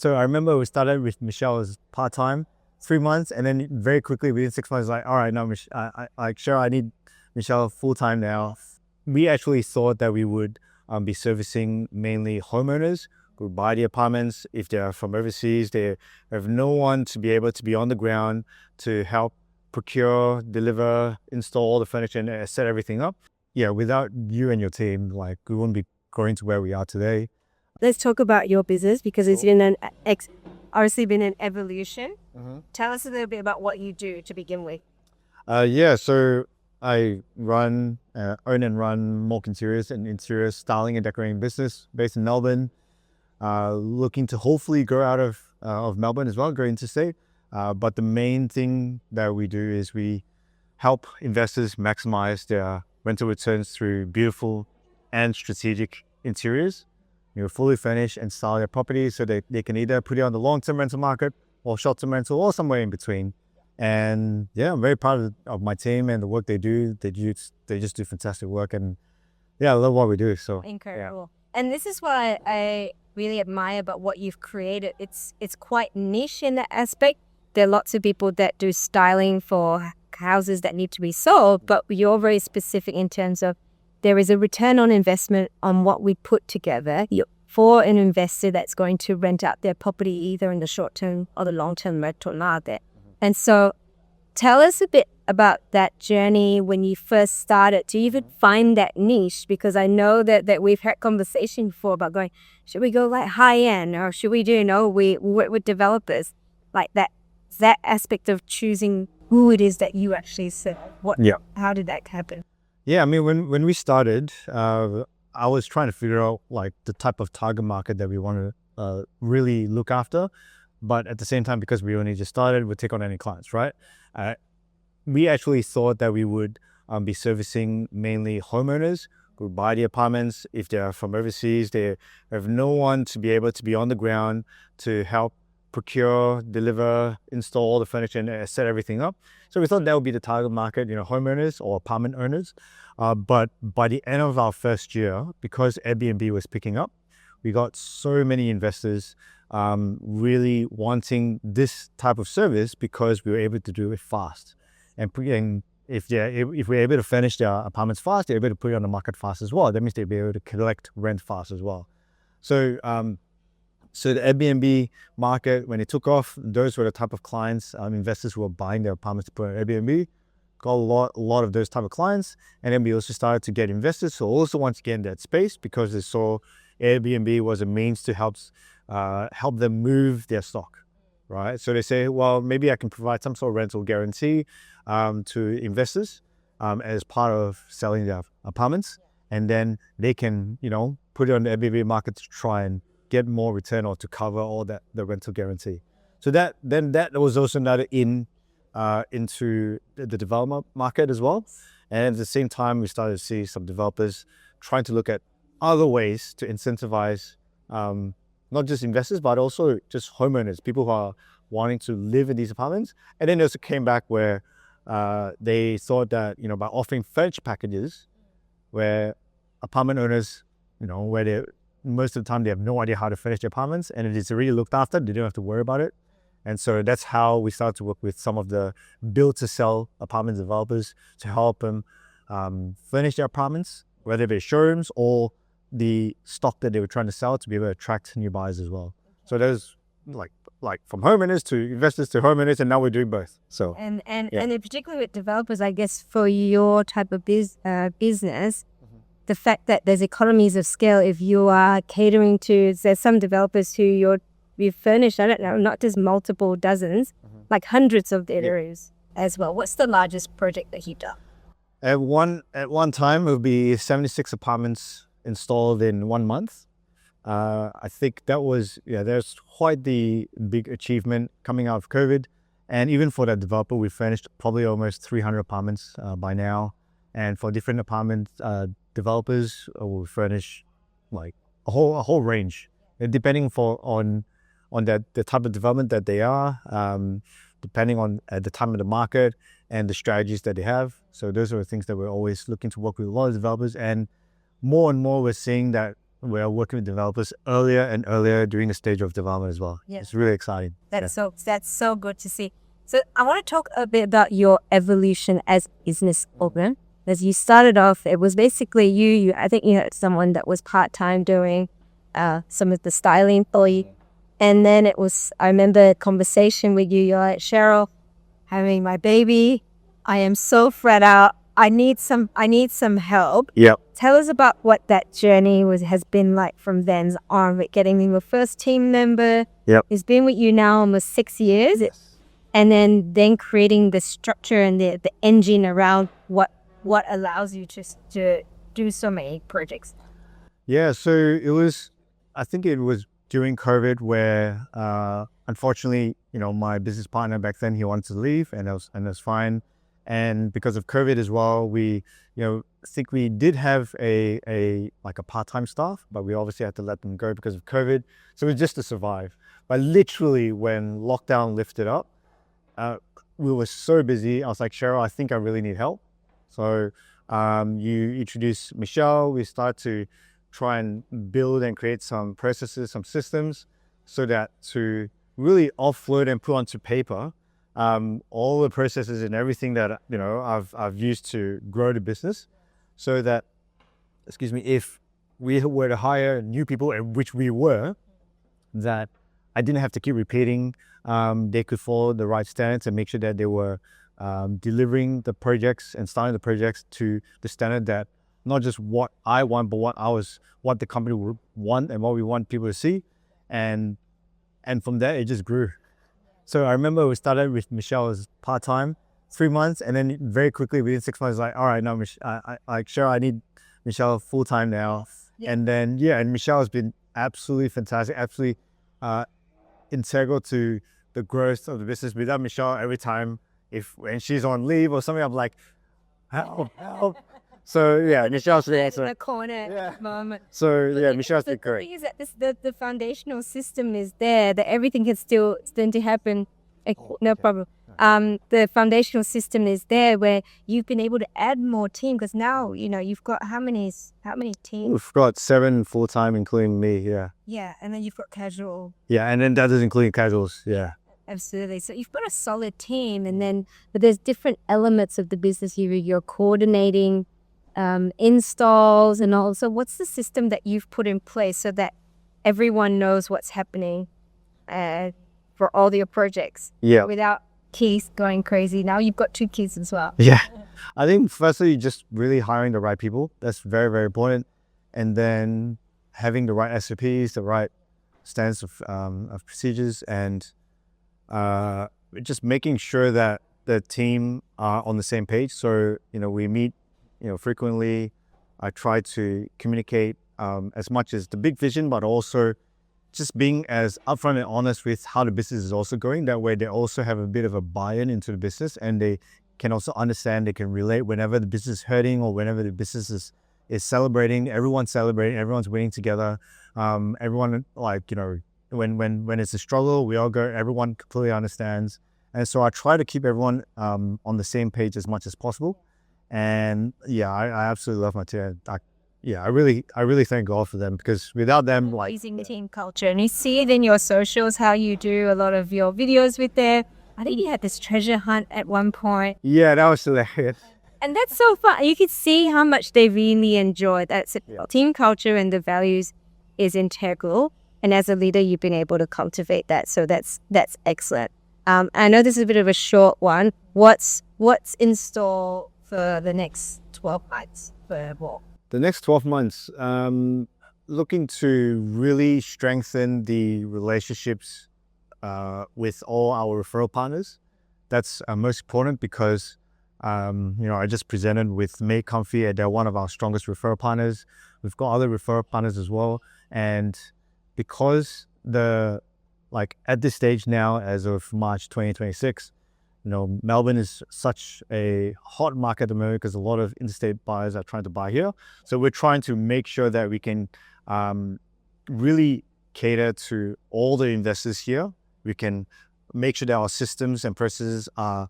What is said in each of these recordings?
So I remember we started with Michelle as part-time, 3 months, and then very quickly within 6 months, like, all right, no, I need Michelle full-time now. We actually thought that we would be servicing mainly homeowners who buy the apartments. If they're from overseas, they have no one to be able to be on the ground to help procure, deliver, install all the furniture and set everything up. Yeah, without you and your team, like, we wouldn't be going to where we are today. Let's talk about your business because it's been obviously been an evolution. Tell us a little bit about what you do to begin with. Yeah, so I own and run MORC Interiors and interior styling and decorating business based in Melbourne. Looking to hopefully grow out of Melbourne as well, go interstate. But the main thing that we do is we help investors maximize their rental returns through beautiful and strategic interiors. Fully furnish and style their property so they can either put it on the long-term rental market or short-term rental or somewhere in between. And yeah, I'm very proud of my team and the work they do. They just do fantastic work, and yeah, I love what we do. So incredible. Yeah. And this is what I really admire about what you've created. It's quite niche in that aspect. There are lots of people that do styling for houses that need to be sold, but you're very specific in terms of there is a return on investment on what we put together for an investor that's going to rent out their property either in the short term or the long term rental market. And so tell us a bit about that journey when you first started. Do you even find that niche? Because I know that we've had conversation before about going, should we go like high end or should we do, we work with developers, like that aspect of choosing who it is that you actually serve. How did that happen? Yeah, I mean, when we started, I was trying to figure out like the type of target market that we want to really look after. But at the same time, because we only just started, we'd take on any clients, right? We actually thought that we would be servicing mainly homeowners who buy the apartments. If they're from overseas, they have no one to be able to be on the ground to help procure, deliver, install all the furniture and set everything up. So we thought that would be the target market, homeowners or apartment owners. But by the end of our first year, because Airbnb was picking up, we got so many investors really wanting this type of service because we were able to do it fast. And if we're able to furnish their apartments fast, they're able to put it on the market fast as well. That means they'll be able to collect rent fast as well. So the Airbnb market, when it took off, those were the type of clients, investors who were buying their apartments to put on Airbnb. Got a lot of those type of clients. And then we also started to get investors who also want to get in that space because they saw Airbnb was a means to help them move their stock, right? So they say, well, maybe I can provide some sort of rental guarantee to investors as part of selling their apartments. And then they can, put it on the Airbnb market to try and get more return or to cover all the rental guarantee. So that was also another into the development market as well. And at the same time, we started to see some developers trying to look at other ways to incentivize not just investors, but also just homeowners, people who are wanting to live in these apartments. And then they also came back where they thought that, by offering furniture packages where apartment owners, where most of the time they have no idea how to furnish their apartments, and if it's really looked after, they don't have to worry about it. And so that's how we started to work with some of the build-to-sell apartment developers to help them furnish their apartments, whether they're showrooms or the stock that they were trying to sell, to be able to attract new buyers as well. So there's like from homeowners to investors to homeowners, and now we're doing both. So and in particular with developers, I guess for your type of business, the fact that there's economies of scale. If you are catering to, there's some developers who you've furnished, I don't know, not just multiple dozens, like hundreds of areas as well. What's the largest project that you've done? At one time, it would be 76 apartments installed in 1 month. I think there's quite the big achievement coming out of COVID. And even for that developer, we furnished probably almost 300 apartments by now. And for different apartment developers, we furnish like a whole range, depending on the type of development that they are, depending on the time of the market and the strategies that they have. So those are the things that we're always looking to work with a lot of developers. And more we're seeing that we are working with developers earlier and earlier during the stage of development as well. Yeah. It's really exciting. That's so good to see. So I want to talk a bit about your evolution as business owner. As you started off, it was basically you. I think you had someone that was part-time doing some of the styling for you. And then it was, I remember a conversation with you. You're like, Cheryl, having my baby, I am so fret out. I need some help. Yep. Tell us about what that journey has been like from then on, with getting your first team member. Yep. He's been with you now almost 6 years. Yes. And then creating the structure and the engine around what allows you to do so many projects. Yeah, so I think it was during COVID where, unfortunately, my business partner back then, he wanted to leave, and it was fine. And because of COVID as well, we, think we did have a part-time staff, but we obviously had to let them go because of COVID. So it was just to survive. But literally when lockdown lifted up, we were so busy. I was like, Cheryl, I think I really need help. So you introduced Michelle. We start to try and build and create some processes, some systems, so that to really offload and put onto paper all the processes and everything that I've used to grow the business, so that, if we were to hire new people, and which we were, that I didn't have to keep repeating. They could follow the right standards and make sure that they were delivering the projects and starting the projects to the standard that not just what I want, but what the company would want and what we want people to see. And from there, it just grew. So I remember we started with Michelle as part-time, 3 months, and then very quickly within 6 months, like, all right, now I need Michelle full-time now. Yeah. And then, and Michelle has been absolutely fantastic, absolutely integral to the growth of the business. Without Michelle, every time, when she's on leave or something, I'm like, help. So Michelle's in there. the corner moment. So Michelle's been The great. thing is that the foundational system is there, that everything can still to happen. No problem. The foundational system is there where you've been able to add more team, because now you've got how many teams? We've got 7 full-time, including me. Yeah, and then you've got casual. Yeah, and then that doesn't include casuals. Yeah. Absolutely. So you've got a solid team, but there's different elements of the business. You're coordinating installs and all. So what's the system that you've put in place so that everyone knows what's happening for all your projects? Yeah. Without kids going crazy. Now you've got 2 kids as well. Yeah. I think firstly, just really hiring the right people. That's very, very important. And then having the right SOPs, the right standards of procedures, and just making sure that the team are on the same page. So, we meet, frequently. I try to communicate as much as the big vision, but also just being as upfront and honest with how the business is also going. That way they also have a bit of a buy-in into the business, and they can also understand, they can relate whenever the business is hurting or whenever the business is celebrating. Everyone's celebrating, everyone's winning together. Everyone, when it's a struggle, we all go, everyone completely understands. And so I try to keep everyone on the same page as much as possible. And I absolutely love my team. I really thank God for them, because without them, Using the team culture, and you see it in your socials, how you do a lot of your videos with them. I think you had this treasure hunt at one point. Yeah, that was hilarious. And that's so fun. You could see how much they really enjoy that. Team culture and the values is integral. And as a leader, you've been able to cultivate that. So that's excellent. I know this is a bit of a short one. What's in store for the next 12 months for MORC? The next 12 months, looking to really strengthen the relationships with all our referral partners. That's most important, because I just presented with Make Comfy, and they're one of our strongest referral partners. We've got other referral partners as well. And because at this stage now, as of March 2026, Melbourne is such a hot market at the moment, because a lot of interstate buyers are trying to buy here. So we're trying to make sure that we can really cater to all the investors here. We can make sure that our systems and processes are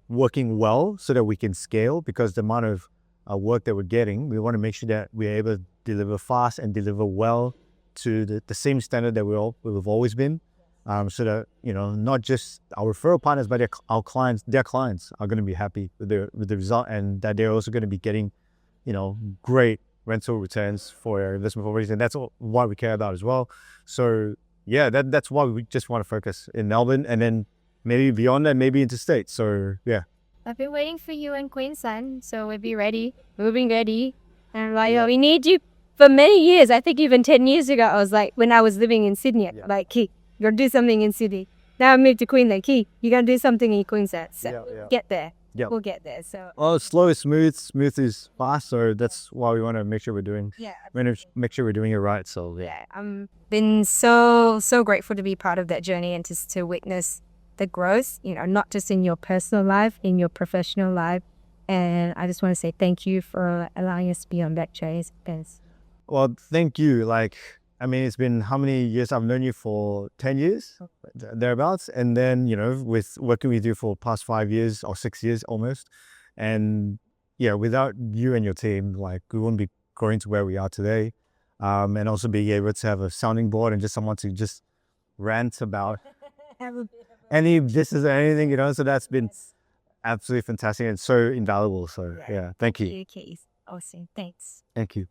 working well, so that we can scale, because the amount of work that we're getting, we want to make sure that we're able deliver fast and deliver well to the same standard that we've always been. So that, not just our referral partners, but our clients, their clients are going to be happy with the result, and that they're also going to be getting, great rental returns for their investment properties. And that's what we care about as well. So yeah, that's why we just want to focus in Melbourne, and then maybe beyond that, maybe interstate. So yeah. I've been waiting for you in Queensland, so we'll be ready, moving ready. And we need you for many years. I think even 10 years ago, I was like, when I was living in Sydney, like, Key, you're going to do something in Sydney. Now I moved to Queensland, Key, you're going to do something in Queensland. So get there. Yep. We'll get there. So Slow is smooth, smooth is fast. So that's why we want to make sure we're doing. Make sure we're doing it right. So I'm been so grateful to be part of that journey and just to witness the growth. Not just in your personal life, in your professional life. And I just want to say thank you for allowing us to be on Backtrace. Well, thank you. It's been how many years? I've known you for 10 years, thereabouts. And then, with what can we do for past 5 years or 6 years almost. And yeah, without you and your team, we wouldn't be growing to where we are today. And also being able to have a sounding board and just someone to just rant about any business or anything, so that's been absolutely fantastic and so invaluable. So yeah, thank you. Awesome. Thanks. Thank you.